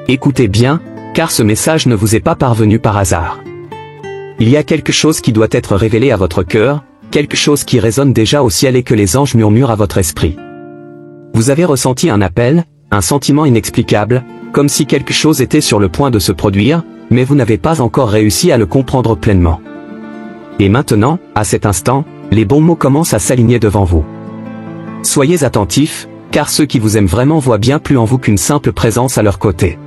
Écoutez bien, car ce message ne vous est pas parvenu par hasard. Il y a quelque chose qui doit être révélé à votre cœur, quelque chose qui résonne déjà au ciel et que les anges murmurent à votre esprit. Vous avez ressenti un appel, un sentiment inexplicable, comme si quelque chose était sur le point de se produire, mais vous n'avez pas encore réussi à le comprendre pleinement. Et maintenant, à cet instant, les bons mots commencent à s'aligner devant vous. Soyez attentifs, car ceux qui vous aiment vraiment voient bien plus en vous qu'une simple présence à leur côté.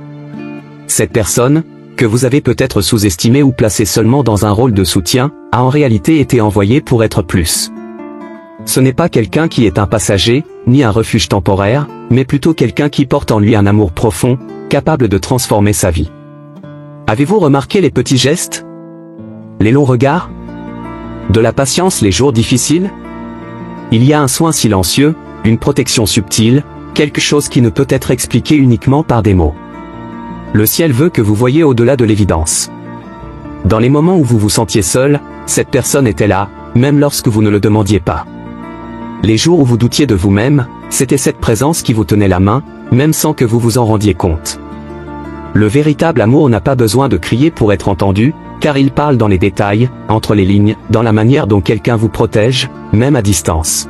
Cette personne, que vous avez peut-être sous-estimée ou placée seulement dans un rôle de soutien, a en réalité été envoyée pour être plus. Ce n'est pas quelqu'un qui est un passager, ni un refuge temporaire, mais plutôt quelqu'un qui porte en lui un amour profond, capable de transformer sa vie. Avez-vous remarqué les petits gestes? Les longs regards? De la patience les jours difficiles? Il y a un soin silencieux, une protection subtile, quelque chose qui ne peut être expliqué uniquement par des mots. Le ciel veut que vous voyiez au-delà de l'évidence. Dans les moments où vous vous sentiez seul, cette personne était là, même lorsque vous ne le demandiez pas. Les jours où vous doutiez de vous-même, c'était cette présence qui vous tenait la main, même sans que vous vous en rendiez compte. Le véritable amour n'a pas besoin de crier pour être entendu, car il parle dans les détails, entre les lignes, dans la manière dont quelqu'un vous protège, même à distance.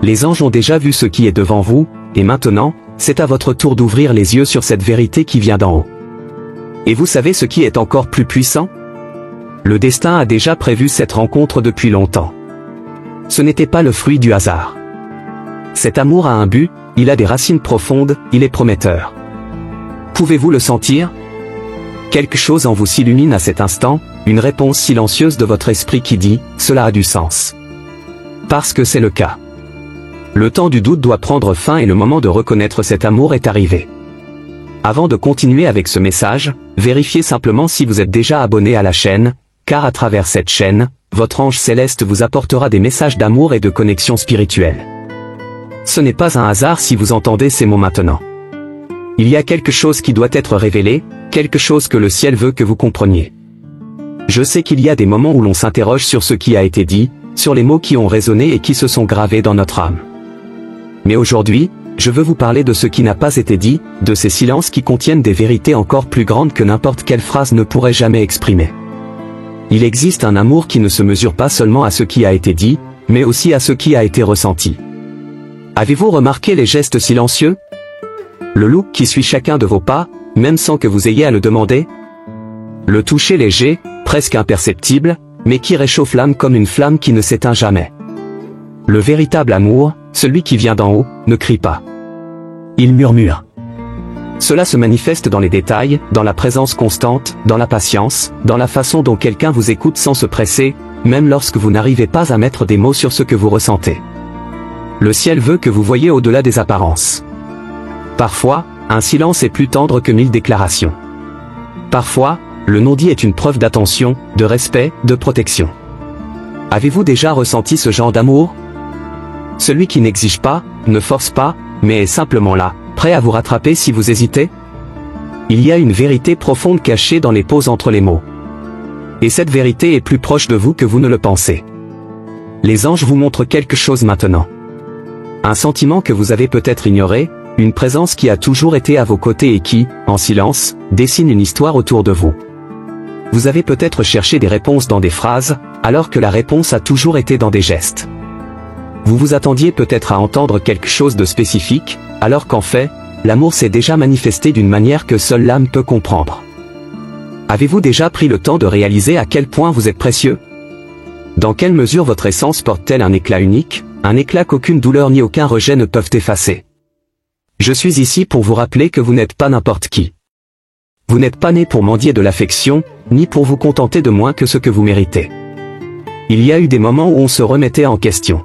Les anges ont déjà vu ce qui est devant vous, et maintenant, c'est à votre tour d'ouvrir les yeux sur cette vérité qui vient d'en haut. Et vous savez ce qui est encore plus puissant? Le destin a déjà prévu cette rencontre depuis longtemps. Ce n'était pas le fruit du hasard. Cet amour a un but, il a des racines profondes, il est prometteur. Pouvez-vous le sentir? Quelque chose en vous s'illumine à cet instant, une réponse silencieuse de votre esprit qui dit « Cela a du sens ». Parce que c'est le cas. Le temps du doute doit prendre fin et le moment de reconnaître cet amour est arrivé. Avant de continuer avec ce message, vérifiez simplement si vous êtes déjà abonné à la chaîne, car à travers cette chaîne, votre ange céleste vous apportera des messages d'amour et de connexion spirituelle. Ce n'est pas un hasard si vous entendez ces mots maintenant. Il y a quelque chose qui doit être révélé, quelque chose que le ciel veut que vous compreniez. Je sais qu'il y a des moments où l'on s'interroge sur ce qui a été dit, sur les mots qui ont résonné et qui se sont gravés dans notre âme. Mais aujourd'hui, je veux vous parler de ce qui n'a pas été dit, de ces silences qui contiennent des vérités encore plus grandes que n'importe quelle phrase ne pourrait jamais exprimer. Il existe un amour qui ne se mesure pas seulement à ce qui a été dit, mais aussi à ce qui a été ressenti. Avez-vous remarqué les gestes silencieux? Le look qui suit chacun de vos pas, même sans que vous ayez à le demander? Le toucher léger, presque imperceptible, mais qui réchauffe l'âme comme une flamme qui ne s'éteint jamais. Le véritable amour, celui qui vient d'en haut, ne crie pas. Il murmure. Cela se manifeste dans les détails, dans la présence constante, dans la patience, dans la façon dont quelqu'un vous écoute sans se presser, même lorsque vous n'arrivez pas à mettre des mots sur ce que vous ressentez. Le ciel veut que vous voyiez au-delà des apparences. Parfois, un silence est plus tendre que 1000 déclarations. Parfois, le non-dit est une preuve d'attention, de respect, de protection. Avez-vous déjà ressenti ce genre d'amour? Celui qui n'exige pas, ne force pas, mais est simplement là, prêt à vous rattraper si vous hésitez? Il y a une vérité profonde cachée dans les pauses entre les mots. Et cette vérité est plus proche de vous que vous ne le pensez. Les anges vous montrent quelque chose maintenant. Un sentiment que vous avez peut-être ignoré, une présence qui a toujours été à vos côtés et qui, en silence, dessine une histoire autour de vous. Vous avez peut-être cherché des réponses dans des phrases, alors que la réponse a toujours été dans des gestes. Vous vous attendiez peut-être à entendre quelque chose de spécifique, alors qu'en fait, l'amour s'est déjà manifesté d'une manière que seule l'âme peut comprendre. Avez-vous déjà pris le temps de réaliser à quel point vous êtes précieux? Dans quelle mesure votre essence porte-t-elle un éclat unique, un éclat qu'aucune douleur ni aucun rejet ne peuvent effacer? Je suis ici pour vous rappeler que vous n'êtes pas n'importe qui. Vous n'êtes pas né pour mendier de l'affection, ni pour vous contenter de moins que ce que vous méritez. Il y a eu des moments où on se remettait en question.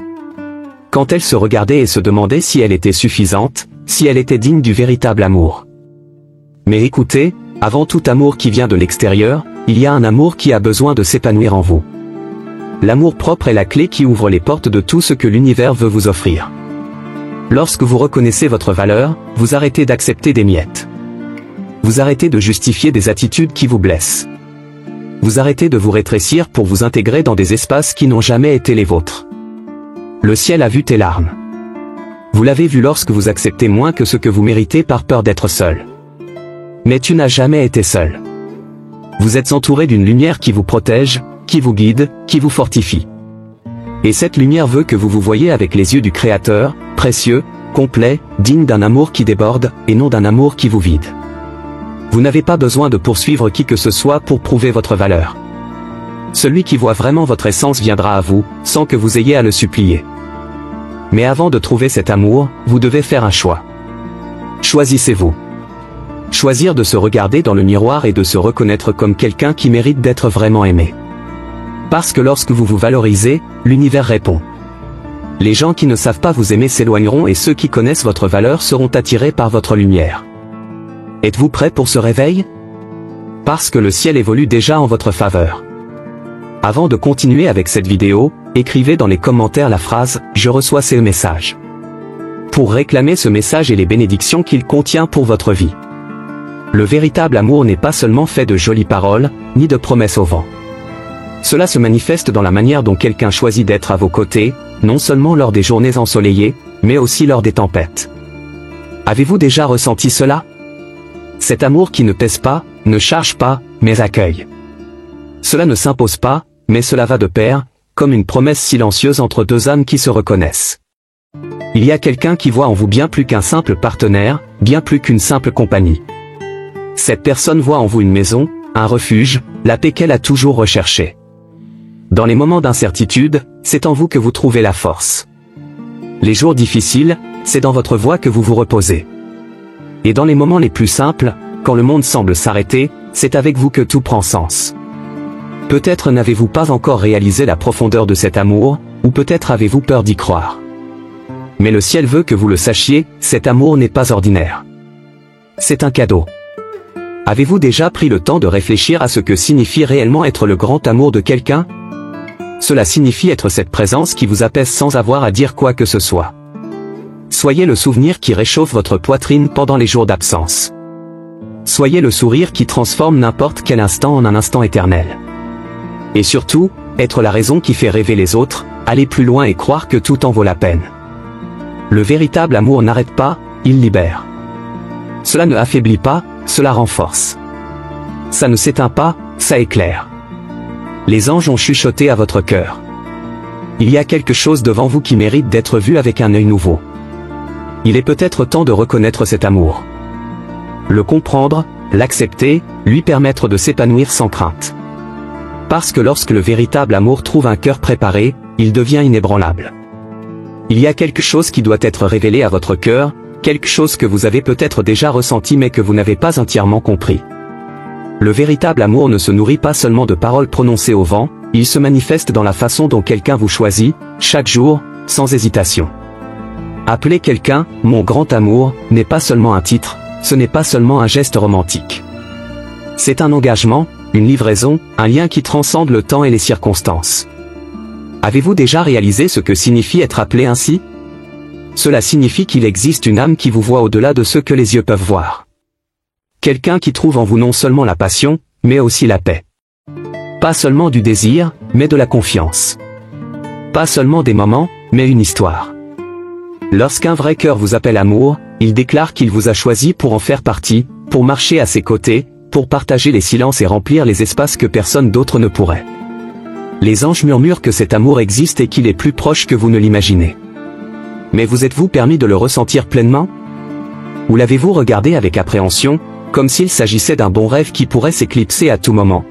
Quand elle se regardait et se demandait si elle était suffisante, si elle était digne du véritable amour. Mais écoutez, avant tout amour qui vient de l'extérieur, il y a un amour qui a besoin de s'épanouir en vous. L'amour propre est la clé qui ouvre les portes de tout ce que l'univers veut vous offrir. Lorsque vous reconnaissez votre valeur, vous arrêtez d'accepter des miettes. Vous arrêtez de justifier des attitudes qui vous blessent. Vous arrêtez de vous rétrécir pour vous intégrer dans des espaces qui n'ont jamais été les vôtres. Le ciel a vu tes larmes. Vous l'avez vu lorsque vous acceptez moins que ce que vous méritez par peur d'être seul. Mais tu n'as jamais été seul. Vous êtes entouré d'une lumière qui vous protège, qui vous guide, qui vous fortifie. Et cette lumière veut que vous vous voyez avec les yeux du Créateur, précieux, complet, digne d'un amour qui déborde, et non d'un amour qui vous vide. Vous n'avez pas besoin de poursuivre qui que ce soit pour prouver votre valeur. Celui qui voit vraiment votre essence viendra à vous, sans que vous ayez à le supplier. Mais avant de trouver cet amour, vous devez faire un choix. Choisissez-vous. Choisir de se regarder dans le miroir et de se reconnaître comme quelqu'un qui mérite d'être vraiment aimé. Parce que lorsque vous vous valorisez, l'univers répond. Les gens qui ne savent pas vous aimer s'éloigneront et ceux qui connaissent votre valeur seront attirés par votre lumière. Êtes-vous prêt pour ce réveil? Parce que le ciel évolue déjà en votre faveur. Avant de continuer avec cette vidéo, écrivez dans les commentaires la phrase « Je reçois ces messages » pour réclamer ce message et les bénédictions qu'il contient pour votre vie. Le véritable amour n'est pas seulement fait de jolies paroles, ni de promesses au vent. Cela se manifeste dans la manière dont quelqu'un choisit d'être à vos côtés, non seulement lors des journées ensoleillées, mais aussi lors des tempêtes. Avez-vous déjà ressenti cela? Cet amour qui ne pèse pas, ne charge pas, mais accueille. Cela ne s'impose pas, mais cela va de pair, comme une promesse silencieuse entre deux âmes qui se reconnaissent. Il y a quelqu'un qui voit en vous bien plus qu'un simple partenaire, bien plus qu'une simple compagnie. Cette personne voit en vous une maison, un refuge, la paix qu'elle a toujours recherchée. Dans les moments d'incertitude, c'est en vous que vous trouvez la force. Les jours difficiles, c'est dans votre voix que vous vous reposez. Et dans les moments les plus simples, quand le monde semble s'arrêter, c'est avec vous que tout prend sens. Peut-être n'avez-vous pas encore réalisé la profondeur de cet amour, ou peut-être avez-vous peur d'y croire. Mais le ciel veut que vous le sachiez, cet amour n'est pas ordinaire. C'est un cadeau. Avez-vous déjà pris le temps de réfléchir à ce que signifie réellement être le grand amour de quelqu'un? Cela signifie être cette présence qui vous apaise sans avoir à dire quoi que ce soit. Soyez le souvenir qui réchauffe votre poitrine pendant les jours d'absence. Soyez le sourire qui transforme n'importe quel instant en un instant éternel. Et surtout, être la raison qui fait rêver les autres, aller plus loin et croire que tout en vaut la peine. Le véritable amour n'arrête pas, il libère. Cela ne affaiblit pas, cela renforce. Ça ne s'éteint pas, ça éclaire. Les anges ont chuchoté à votre cœur. Il y a quelque chose devant vous qui mérite d'être vu avec un œil nouveau. Il est peut-être temps de reconnaître cet amour. Le comprendre, l'accepter, lui permettre de s'épanouir sans crainte. Parce que lorsque le véritable amour trouve un cœur préparé, il devient inébranlable. Il y a quelque chose qui doit être révélé à votre cœur, quelque chose que vous avez peut-être déjà ressenti mais que vous n'avez pas entièrement compris. Le véritable amour ne se nourrit pas seulement de paroles prononcées au vent, il se manifeste dans la façon dont quelqu'un vous choisit, chaque jour, sans hésitation. Appeler quelqu'un « mon grand amour » n'est pas seulement un titre, ce n'est pas seulement un geste romantique. C'est un engagement, une livraison, un lien qui transcende le temps et les circonstances. Avez-vous déjà réalisé ce que signifie être appelé ainsi? Cela signifie qu'il existe une âme qui vous voit au-delà de ce que les yeux peuvent voir. Quelqu'un qui trouve en vous non seulement la passion, mais aussi la paix. Pas seulement du désir, mais de la confiance. Pas seulement des moments, mais une histoire. Lorsqu'un vrai cœur vous appelle amour, il déclare qu'il vous a choisi pour en faire partie, pour marcher à ses côtés, pour partager les silences et remplir les espaces que personne d'autre ne pourrait. Les anges murmurent que cet amour existe et qu'il est plus proche que vous ne l'imaginez. Mais vous êtes-vous permis de le ressentir pleinement? Ou l'avez-vous regardé avec appréhension, comme s'il s'agissait d'un bon rêve qui pourrait s'éclipser à tout moment?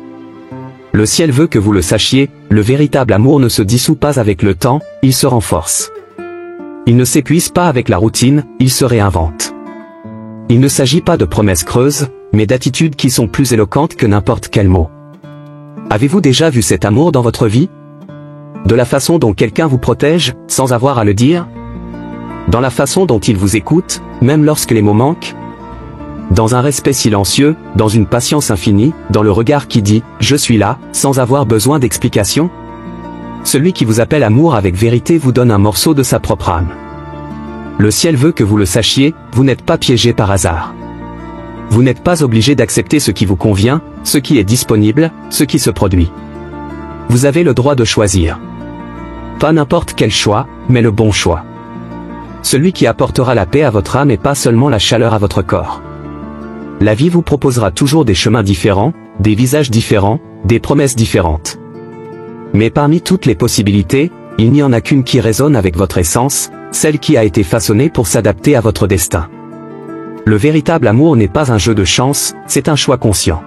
Le ciel veut que vous le sachiez, le véritable amour ne se dissout pas avec le temps, il se renforce. Il ne s'épuise pas avec la routine, il se réinvente. Il ne s'agit pas de promesses creuses, mais d'attitudes qui sont plus éloquentes que n'importe quel mot. Avez-vous déjà vu cet amour dans votre vie? De la façon dont quelqu'un vous protège, sans avoir à le dire? Dans la façon dont il vous écoute, même lorsque les mots manquent? Dans un respect silencieux, dans une patience infinie, dans le regard qui dit « Je suis là », sans avoir besoin d'explication? Celui qui vous appelle amour avec vérité vous donne un morceau de sa propre âme. Le ciel veut que vous le sachiez, vous n'êtes pas piégé par hasard. Vous n'êtes pas obligé d'accepter ce qui vous convient, ce qui est disponible, ce qui se produit. Vous avez le droit de choisir. Pas n'importe quel choix, mais le bon choix. celui qui apportera la paix à votre âme et pas seulement la chaleur à votre corps. La vie vous proposera toujours des chemins différents, des visages différents, des promesses différentes. Mais parmi toutes les possibilités, il n'y en a qu'une qui résonne avec votre essence, celle qui a été façonnée pour s'adapter à votre destin. Le véritable amour n'est pas un jeu de chance, c'est un choix conscient.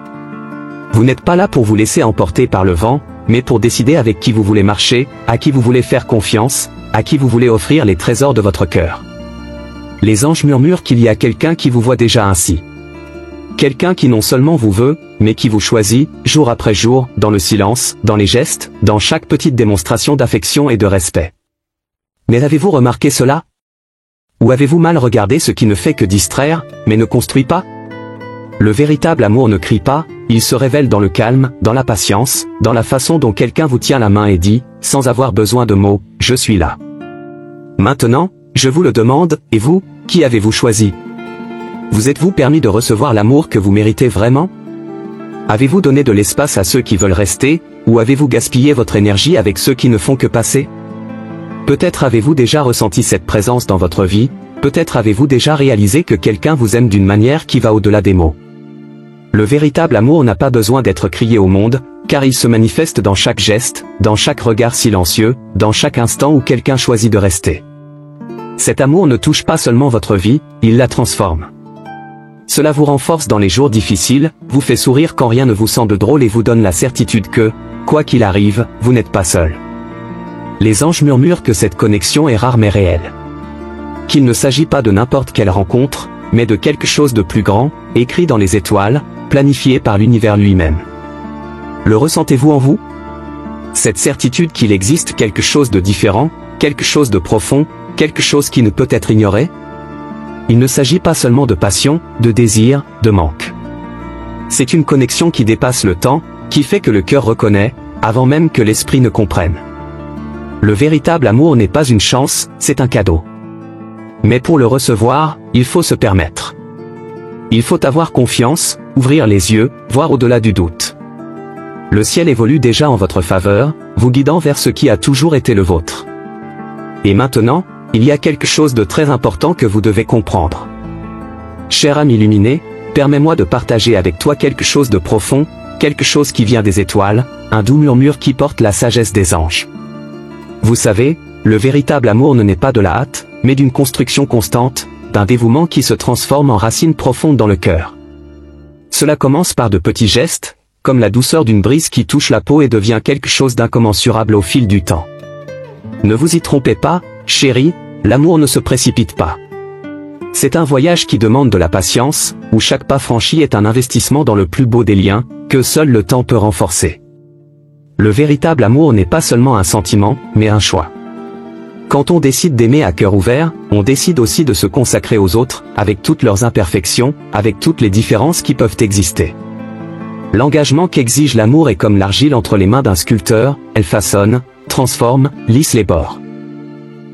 Vous n'êtes pas là pour vous laisser emporter par le vent, mais pour décider avec qui vous voulez marcher, à qui vous voulez faire confiance, à qui vous voulez offrir les trésors de votre cœur. Les anges murmurent qu'il y a quelqu'un qui vous voit déjà ainsi. Quelqu'un qui non seulement vous veut, mais qui vous choisit, jour après jour, dans le silence, dans les gestes, dans chaque petite démonstration d'affection et de respect. Mais avez-vous remarqué cela? Ou avez-vous mal regardé ce qui ne fait que distraire, mais ne construit pas? Le véritable amour ne crie pas, il se révèle dans le calme, dans la patience, dans la façon dont quelqu'un vous tient la main et dit, sans avoir besoin de mots, « Je suis là ». Maintenant, je vous le demande, et vous, qui avez-vous choisi? Vous êtes-vous permis de recevoir l'amour que vous méritez vraiment? Avez-vous donné de l'espace à ceux qui veulent rester, ou avez-vous gaspillé votre énergie avec ceux qui ne font que passer? Peut-être avez-vous déjà ressenti cette présence dans votre vie, peut-être avez-vous déjà réalisé que quelqu'un vous aime d'une manière qui va au-delà des mots. Le véritable amour n'a pas besoin d'être crié au monde, car il se manifeste dans chaque geste, dans chaque regard silencieux, dans chaque instant où quelqu'un choisit de rester. Cet amour ne touche pas seulement votre vie, il la transforme. Cela vous renforce dans les jours difficiles, vous fait sourire quand rien ne vous semble drôle et vous donne la certitude que, quoi qu'il arrive, vous n'êtes pas seul. Les anges murmurent que cette connexion est rare mais réelle. Qu'il ne s'agit pas de n'importe quelle rencontre, mais de quelque chose de plus grand, écrit dans les étoiles, planifié par l'univers lui-même. Le ressentez-vous en vous? Cette certitude qu'il existe quelque chose de différent, quelque chose de profond, quelque chose qui ne peut être ignoré? Il ne s'agit pas seulement de passion, de désir, de manque. C'est une connexion qui dépasse le temps, qui fait que le cœur reconnaît, avant même que l'esprit ne comprenne. Le véritable amour n'est pas une chance, c'est un cadeau. Mais pour le recevoir, il faut se permettre. Il faut avoir confiance, ouvrir les yeux, voir au-delà du doute. Le ciel évolue déjà en votre faveur, vous guidant vers ce qui a toujours été le vôtre. Et maintenant, il y a quelque chose de très important que vous devez comprendre. Cher âme illuminée, permets-moi de partager avec toi quelque chose de profond, quelque chose qui vient des étoiles, un doux murmure qui porte la sagesse des anges. Vous savez, le véritable amour ne naît pas de la hâte, mais d'une construction constante, d'un dévouement qui se transforme en racines profondes dans le cœur. Cela commence par de petits gestes, comme la douceur d'une brise qui touche la peau et devient quelque chose d'incommensurable au fil du temps. Ne vous y trompez pas, chérie, l'amour ne se précipite pas. C'est un voyage qui demande de la patience, où chaque pas franchi est un investissement dans le plus beau des liens, que seul le temps peut renforcer. Le véritable amour n'est pas seulement un sentiment, mais un choix. Quand on décide d'aimer à cœur ouvert, on décide aussi de se consacrer aux autres, avec toutes leurs imperfections, avec toutes les différences qui peuvent exister. L'engagement qu'exige l'amour est comme l'argile entre les mains d'un sculpteur, elle façonne, transforme, lisse les bords.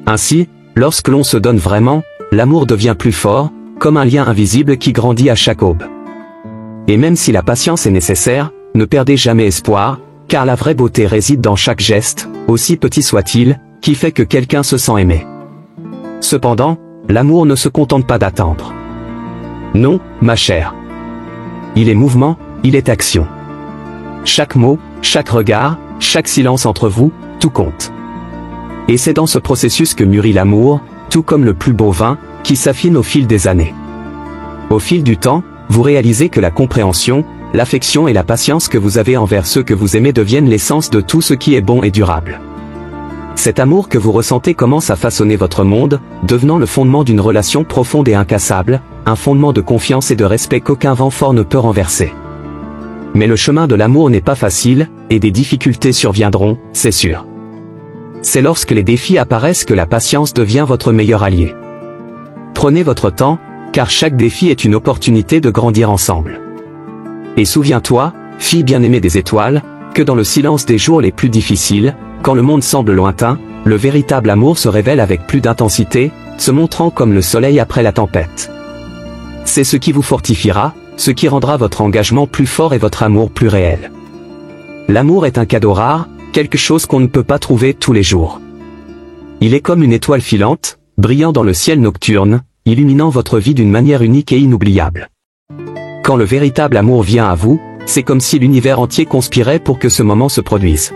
Ainsi, lorsque l'on se donne vraiment, l'amour devient plus fort, comme un lien invisible qui grandit à chaque aube. Et même si la patience est nécessaire, ne perdez jamais espoir, car la vraie beauté réside dans chaque geste, aussi petit soit-il, qui fait que quelqu'un se sent aimé. Cependant, l'amour ne se contente pas d'attendre. Non, ma chère. Il est mouvement, il est action. Chaque mot, chaque regard, chaque silence entre vous, tout compte. Et c'est dans ce processus que mûrit l'amour, tout comme le plus beau vin, qui s'affine au fil des années. Au fil du temps, vous réalisez que la compréhension, l'affection et la patience que vous avez envers ceux que vous aimez deviennent l'essence de tout ce qui est bon et durable. Cet amour que vous ressentez commence à façonner votre monde, devenant le fondement d'une relation profonde et incassable, un fondement de confiance et de respect qu'aucun vent fort ne peut renverser. Mais le chemin de l'amour n'est pas facile, et des difficultés surviendront, c'est sûr. C'est lorsque les défis apparaissent que la patience devient votre meilleur allié. Prenez votre temps, car chaque défi est une opportunité de grandir ensemble. Et souviens-toi, fille bien-aimée des étoiles, que dans le silence des jours les plus difficiles, quand le monde semble lointain, le véritable amour se révèle avec plus d'intensité, se montrant comme le soleil après la tempête. C'est ce qui vous fortifiera, ce qui rendra votre engagement plus fort et votre amour plus réel. L'amour est un cadeau rare, quelque chose qu'on ne peut pas trouver tous les jours. Il est comme une étoile filante, brillant dans le ciel nocturne, illuminant votre vie d'une manière unique et inoubliable. Quand le véritable amour vient à vous, c'est comme si l'univers entier conspirait pour que ce moment se produise.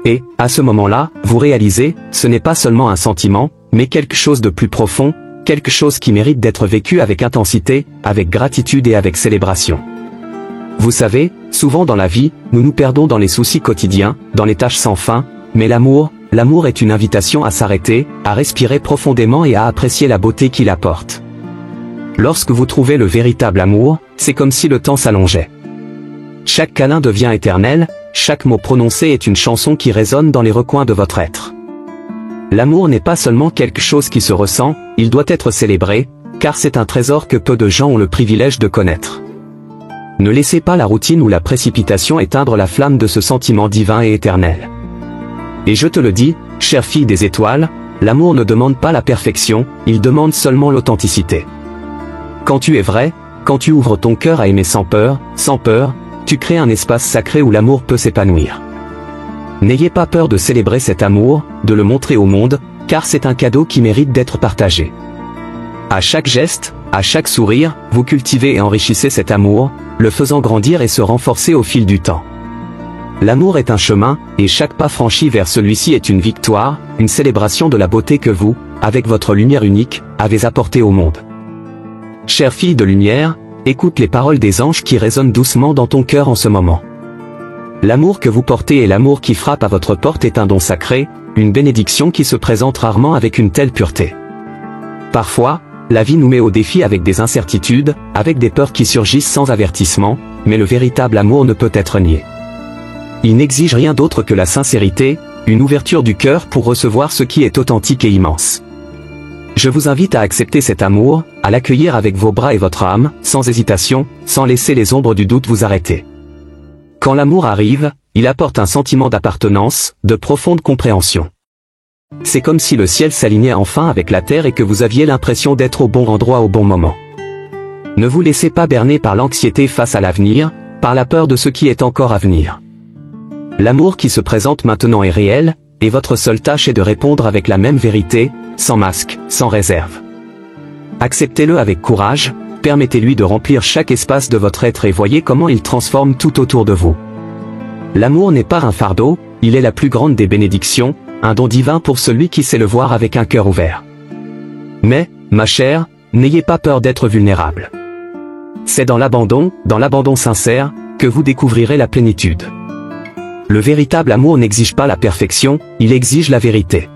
Et, à ce moment-là, vous réalisez, ce n'est pas seulement un sentiment, mais quelque chose de plus profond, quelque chose qui mérite d'être vécu avec intensité, avec gratitude et avec célébration. Vous savez, souvent dans la vie, nous nous perdons dans les soucis quotidiens, dans les tâches sans fin, mais l'amour est une invitation à s'arrêter, à respirer profondément et à apprécier la beauté qu'il apporte. Lorsque vous trouvez le véritable amour, c'est comme si le temps s'allongeait. Chaque câlin devient éternel, chaque mot prononcé est une chanson qui résonne dans les recoins de votre être. L'amour n'est pas seulement quelque chose qui se ressent, il doit être célébré, car c'est un trésor que peu de gens ont le privilège de connaître. Ne laissez pas la routine ou la précipitation éteindre la flamme de ce sentiment divin et éternel. Et je te le dis, chère fille des étoiles, l'amour ne demande pas la perfection, il demande seulement l'authenticité. Quand tu es vrai, quand tu ouvres ton cœur à aimer sans peur, tu crées un espace sacré où l'amour peut s'épanouir. N'ayez pas peur de célébrer cet amour, de le montrer au monde, car c'est un cadeau qui mérite d'être partagé. À chaque geste, à chaque sourire, vous cultivez et enrichissez cet amour, le faisant grandir et se renforcer au fil du temps. L'amour est un chemin, et chaque pas franchi vers celui-ci est une victoire, une célébration de la beauté que vous, avec votre lumière unique, avez apportée au monde. Chère fille de lumière, écoute les paroles des anges qui résonnent doucement dans ton cœur en ce moment. L'amour que vous portez et l'amour qui frappe à votre porte est un don sacré, une bénédiction qui se présente rarement avec une telle pureté. Parfois, la vie nous met au défi avec des incertitudes, avec des peurs qui surgissent sans avertissement, mais le véritable amour ne peut être nié. Il n'exige rien d'autre que la sincérité, une ouverture du cœur pour recevoir ce qui est authentique et immense. Je vous invite à accepter cet amour, à l'accueillir avec vos bras et votre âme, sans hésitation, sans laisser les ombres du doute vous arrêter. Quand l'amour arrive, il apporte un sentiment d'appartenance, de profonde compréhension. C'est comme si le ciel s'alignait enfin avec la terre et que vous aviez l'impression d'être au bon endroit au bon moment. Ne vous laissez pas berner par l'anxiété face à l'avenir, par la peur de ce qui est encore à venir. L'amour qui se présente maintenant est réel, et votre seule tâche est de répondre avec la même vérité, sans masque, sans réserve. Acceptez-le avec courage, permettez-lui de remplir chaque espace de votre être et voyez comment il transforme tout autour de vous. L'amour n'est pas un fardeau, il est la plus grande des bénédictions, un don divin pour celui qui sait le voir avec un cœur ouvert. Mais, ma chère, n'ayez pas peur d'être vulnérable. C'est dans l'abandon sincère, que vous découvrirez la plénitude. Le véritable amour n'exige pas la perfection, il exige la vérité.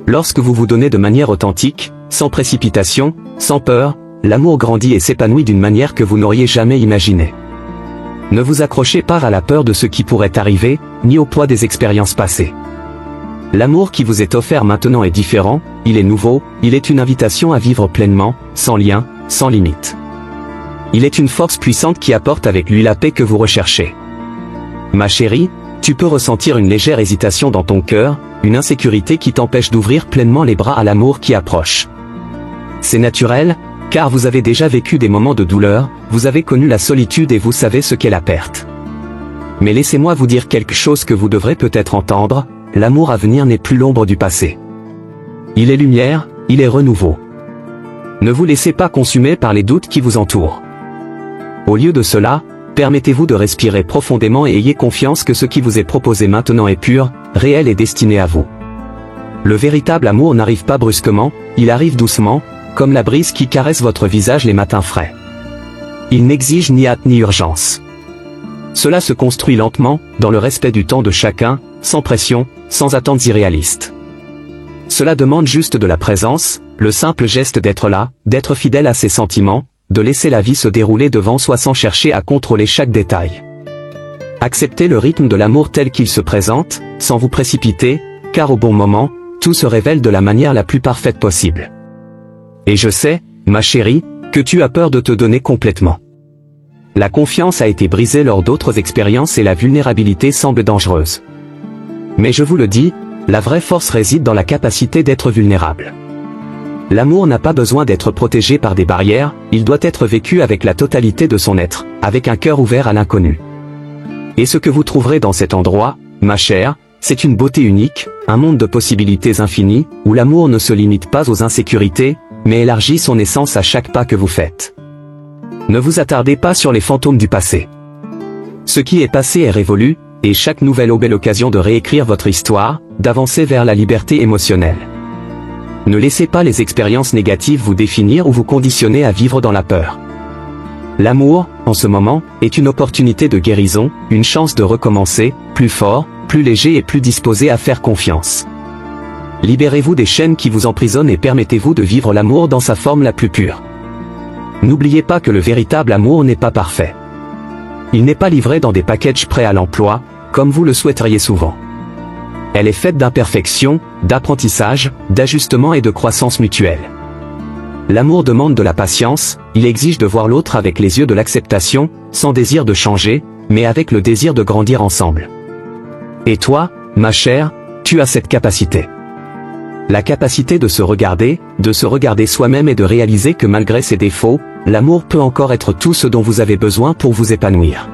Lorsque vous vous donnez de manière authentique, sans précipitation, sans peur, l'amour grandit et s'épanouit d'une manière que vous n'auriez jamais imaginée. Ne vous accrochez pas à la peur de ce qui pourrait arriver, ni au poids des expériences passées. L'amour qui vous est offert maintenant est différent, il est nouveau, il est une invitation à vivre pleinement, sans lien, sans limite. Il est une force puissante qui apporte avec lui la paix que vous recherchez. Ma chérie, tu peux ressentir une légère hésitation dans ton cœur, une insécurité qui t'empêche d'ouvrir pleinement les bras à l'amour qui approche. C'est naturel, car vous avez déjà vécu des moments de douleur, vous avez connu la solitude et vous savez ce qu'est la perte. Mais laissez-moi vous dire quelque chose que vous devrez peut-être entendre, l'amour à venir n'est plus l'ombre du passé. Il est lumière, il est renouveau. Ne vous laissez pas consumer par les doutes qui vous entourent. Au lieu de cela, permettez-vous de respirer profondément et ayez confiance que ce qui vous est proposé maintenant est pur, réel et destiné à vous. Le véritable amour n'arrive pas brusquement, il arrive doucement, comme la brise qui caresse votre visage les matins frais. Il n'exige ni hâte ni urgence. Cela se construit lentement, dans le respect du temps de chacun, sans pression, sans attentes irréalistes. Cela demande juste de la présence, le simple geste d'être là, d'être fidèle à ses sentiments, de laisser la vie se dérouler devant soi sans chercher à contrôler chaque détail. Acceptez le rythme de l'amour tel qu'il se présente, sans vous précipiter, car au bon moment, tout se révèle de la manière la plus parfaite possible. Et je sais, ma chérie, que tu as peur de te donner complètement. La confiance a été brisée lors d'autres expériences et la vulnérabilité semble dangereuse. Mais je vous le dis, la vraie force réside dans la capacité d'être vulnérable. L'amour n'a pas besoin d'être protégé par des barrières, il doit être vécu avec la totalité de son être, avec un cœur ouvert à l'inconnu. Et ce que vous trouverez dans cet endroit, ma chère, c'est une beauté unique, un monde de possibilités infinies, où l'amour ne se limite pas aux insécurités, mais élargit son essence à chaque pas que vous faites. Ne vous attardez pas sur les fantômes du passé. Ce qui est passé est révolu, et chaque nouvelle aube est l'occasion de réécrire votre histoire, d'avancer vers la liberté émotionnelle. Ne laissez pas les expériences négatives vous définir ou vous conditionner à vivre dans la peur. L'amour, en ce moment, est une opportunité de guérison, une chance de recommencer, plus fort, plus léger et plus disposé à faire confiance. Libérez-vous des chaînes qui vous emprisonnent et permettez-vous de vivre l'amour dans sa forme la plus pure. N'oubliez pas que le véritable amour n'est pas parfait. Il n'est pas livré dans des packages prêts à l'emploi, comme vous le souhaiteriez souvent. Elle est faite d'imperfection, d'apprentissage, d'ajustement et de croissance mutuelle. L'amour demande de la patience, il exige de voir l'autre avec les yeux de l'acceptation, sans désir de changer, mais avec le désir de grandir ensemble. Et toi, ma chère, tu as cette capacité. La capacité de se regarder soi-même et de réaliser que malgré ses défauts, l'amour peut encore être tout ce dont vous avez besoin pour vous épanouir.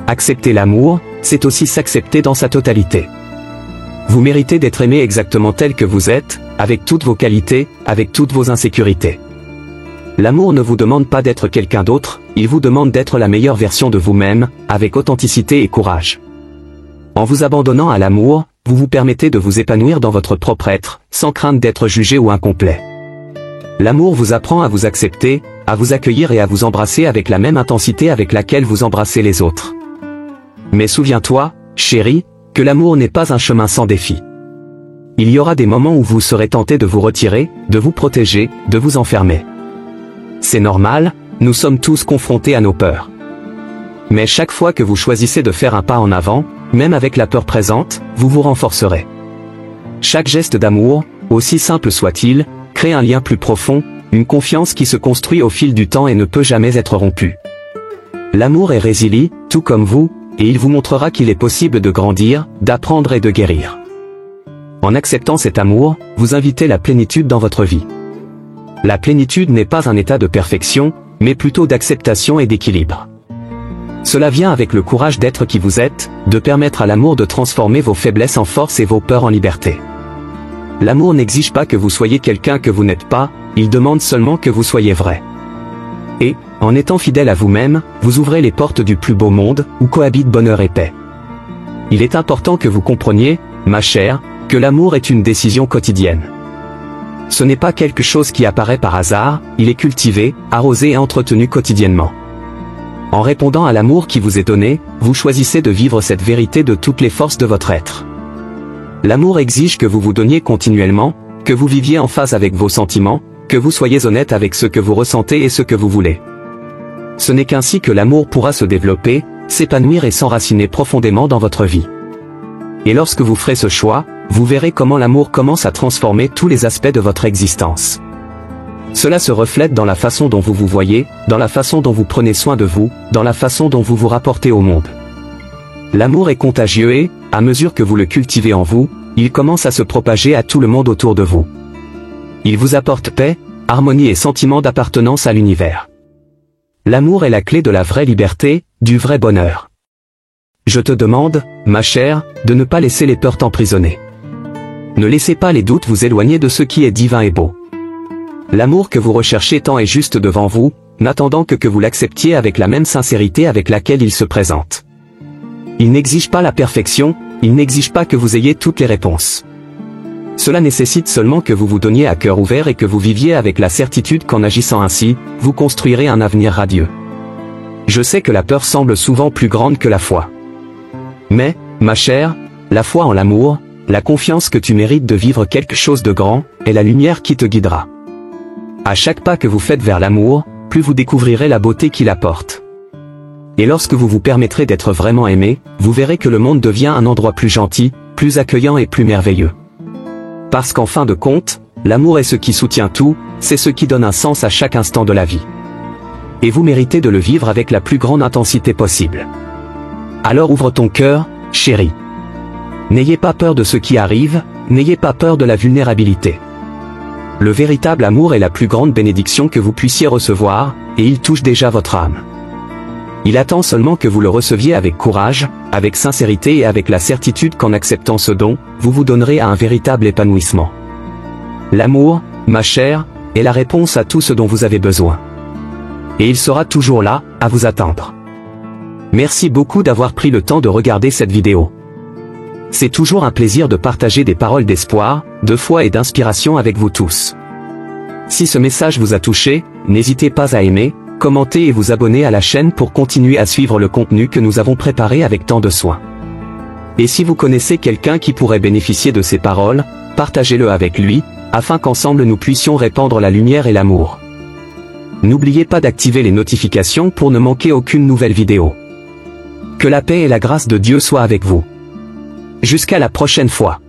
Accepter l'amour, c'est aussi s'accepter dans sa totalité. Vous méritez d'être aimé exactement tel que vous êtes, avec toutes vos qualités, avec toutes vos insécurités. L'amour ne vous demande pas d'être quelqu'un d'autre, il vous demande d'être la meilleure version de vous-même, avec authenticité et courage. En vous abandonnant à l'amour, vous vous permettez de vous épanouir dans votre propre être, sans crainte d'être jugé ou incomplet. L'amour vous apprend à vous accepter, à vous accueillir et à vous embrasser avec la même intensité avec laquelle vous embrassez les autres. Mais souviens-toi, chérie, que l'amour n'est pas un chemin sans défi. Il y aura des moments où vous serez tenté de vous retirer, de vous protéger, de vous enfermer. C'est normal, nous sommes tous confrontés à nos peurs. Mais chaque fois que vous choisissez de faire un pas en avant, même avec la peur présente, vous vous renforcerez. Chaque geste d'amour, aussi simple soit-il, crée un lien plus profond, une confiance qui se construit au fil du temps et ne peut jamais être rompue. L'amour est résilient, tout comme vous, et il vous montrera qu'il est possible de grandir, d'apprendre et de guérir. En acceptant cet amour, vous invitez la plénitude dans votre vie. La plénitude n'est pas un état de perfection, mais plutôt d'acceptation et d'équilibre. Cela vient avec le courage d'être qui vous êtes, de permettre à l'amour de transformer vos faiblesses en force et vos peurs en liberté. L'amour n'exige pas que vous soyez quelqu'un que vous n'êtes pas, il demande seulement que vous soyez vrai. Et, en étant fidèle à vous-même, vous ouvrez les portes du plus beau monde, où cohabitent bonheur et paix. Il est important que vous compreniez, ma chère, que l'amour est une décision quotidienne. Ce n'est pas quelque chose qui apparaît par hasard, il est cultivé, arrosé et entretenu quotidiennement. En répondant à l'amour qui vous est donné, vous choisissez de vivre cette vérité de toutes les forces de votre être. L'amour exige que vous vous donniez continuellement, que vous viviez en phase avec vos sentiments, que vous soyez honnête avec ce que vous ressentez et ce que vous voulez. Ce n'est qu'ainsi que l'amour pourra se développer, s'épanouir et s'enraciner profondément dans votre vie. Et lorsque vous ferez ce choix, vous verrez comment l'amour commence à transformer tous les aspects de votre existence. Cela se reflète dans la façon dont vous vous voyez, dans la façon dont vous prenez soin de vous, dans la façon dont vous vous rapportez au monde. L'amour est contagieux et, à mesure que vous le cultivez en vous, il commence à se propager à tout le monde autour de vous. Il vous apporte paix, harmonie et sentiment d'appartenance à l'univers. L'amour est la clé de la vraie liberté, du vrai bonheur. Je te demande, ma chère, de ne pas laisser les peurs t'emprisonner. Ne laissez pas les doutes vous éloigner de ce qui est divin et beau. L'amour que vous recherchez tant est juste devant vous, n'attendant que vous l'acceptiez avec la même sincérité avec laquelle il se présente. Il n'exige pas la perfection, il n'exige pas que vous ayez toutes les réponses. Cela nécessite seulement que vous vous donniez à cœur ouvert et que vous viviez avec la certitude qu'en agissant ainsi, vous construirez un avenir radieux. Je sais que la peur semble souvent plus grande que la foi. Mais, ma chère, la foi en l'amour, la confiance que tu mérites de vivre quelque chose de grand, est la lumière qui te guidera. À chaque pas que vous faites vers l'amour, plus vous découvrirez la beauté qu'il apporte. Et lorsque vous vous permettrez d'être vraiment aimé, vous verrez que le monde devient un endroit plus gentil, plus accueillant et plus merveilleux. Parce qu'en fin de compte, l'amour est ce qui soutient tout, c'est ce qui donne un sens à chaque instant de la vie. Et vous méritez de le vivre avec la plus grande intensité possible. Alors ouvre ton cœur, chérie. N'ayez pas peur de ce qui arrive, n'ayez pas peur de la vulnérabilité. Le véritable amour est la plus grande bénédiction que vous puissiez recevoir, et il touche déjà votre âme. Il attend seulement que vous le receviez avec courage, avec sincérité et avec la certitude qu'en acceptant ce don, vous vous donnerez à un véritable épanouissement. L'amour, ma chère, est la réponse à tout ce dont vous avez besoin. Et il sera toujours là, à vous attendre. Merci beaucoup d'avoir pris le temps de regarder cette vidéo. C'est toujours un plaisir de partager des paroles d'espoir, de foi et d'inspiration avec vous tous. Si ce message vous a touché, n'hésitez pas à aimer, commenter et vous abonner à la chaîne pour continuer à suivre le contenu que nous avons préparé avec tant de soin. Et si vous connaissez quelqu'un qui pourrait bénéficier de ces paroles, partagez-le avec lui, afin qu'ensemble nous puissions répandre la lumière et l'amour. N'oubliez pas d'activer les notifications pour ne manquer aucune nouvelle vidéo. Que la paix et la grâce de Dieu soient avec vous. Jusqu'à la prochaine fois.